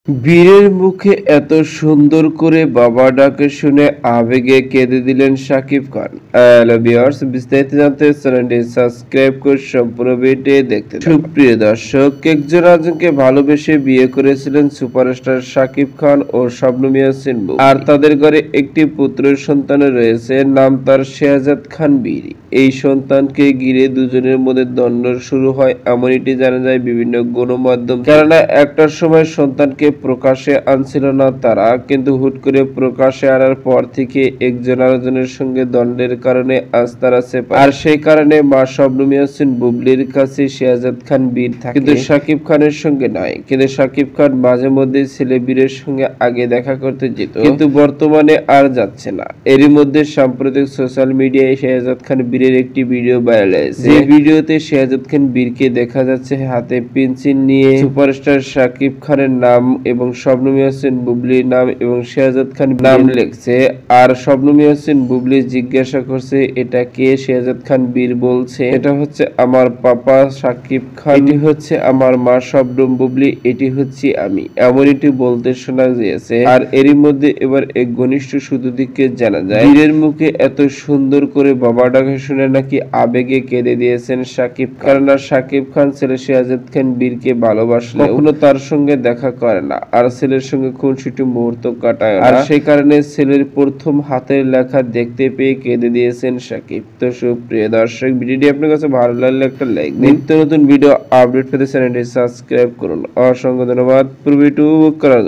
বীরের মুখে এত সুন্দর করে বাবা ডাকে শুনে আবেগে কেঁদে দিলেন শাকিব খান। হ্যালো ভিউয়ার্স, বিস্তারিত জানতে চ্যানেলটি সাবস্ক্রাইব করে সম্পূর্ণ ভিডিওটি দেখতে থাকুন। সুপ্রিয় দর্শক, একজন আরেকজনকে ভালোবেসে বিয়ে করেছিলেন সুপারস্টার শাকিব খান ও শবনম ইয়াসমিন বুবলী। আর তাদের ঘরে একটি পুত্র সন্তান রয়েছে, নাম তার শেহজাদ খান বীর। এই সন্তানকে ঘিরে দুজনের মধ্যে দ্বন্দ্ব শুরু হয়, এমনটি জানা যায় বিভিন্ন গণমাধ্যম। কেননা একটার সময় সন্তানকে প্রকাশে আনছিল না তারা, কিন্তু হুট করে প্রকাশে আনার পর থেকে একজন আরেকজনের সঙ্গে দ্বন্দ্বের কারণে আজ তারা সেপারেট। আর সেই কারণে মা শবনম ইয়াসমিন বুবলীর কাছে শেহজাদ খান বীর থাকে, কিন্তু শাকিব খানের সঙ্গে নয়। কিন্তু শাকিব খান মাঝে মধ্যে ছেলে বীরের সঙ্গে আগে দেখা করতে যেত, কিন্তু বর্তমানে আর যাচ্ছে না। এরই মধ্যে সাম্প্রতিক সোশ্যাল মিডিয়ায় শেহজাদ খান বীরের একটি ভিডিও ভাইরাল হয়েছে। যে ভিডিওতে শেহজাদ খান বীরকে দেখা যাচ্ছে হাতে পেন্সিল নিয়ে সুপারস্টার শাকিব খানের নাম এবং শবনম ইয়াসমিন বুবলীর নাম এবং শেহজাদ খান নাম লিখছে। আর শবনম ইয়াসমিন বুবলী জিজ্ঞাসা করছে এটা কে। শেহজাদ খান বীর বলছে এটা হচ্ছে আমার পাপা শাকিব খান, এটি হচ্ছে আমার মা শবনম বুবলী, এটি হচ্ছে আমি, এমনটি বলতে শোনা গিয়েছে। আর এরই মধ্যে এবার এক ঘনিষ্ঠ সূত্রটিকে জানা যায় বীরের মুখে এত সুন্দর করে বাবা ডাকে শুনে নাকি আবেগে কেঁদে দিয়েছেন শাকিব খান। কারণ শাকিব খান ছেলে শেহজাদ খান বীরকে ভালোবাসলে কখনো তার সঙ্গে দেখা করে না, আর ছেলের সঙ্গে খুনসুটি মুহূর্ত কাটায় না। আর সেই কারণে ছেলের প্রথম হাতের লেখা দেখতে পেয়ে কেঁদে দিয়েছেন শাকিব। তো সুপ্রিয় দর্শক, ভিডিওটি আপনার কাছে ভালো লাগলে একটা লাইক দিন। নিত্য নতুন ভিডিও আপডেট পেতে চ্যানেলটি সাবস্ক্রাইব করুন। অসংখ্য ধন্যবাদ। পুরো ভিডিও করার জন্য।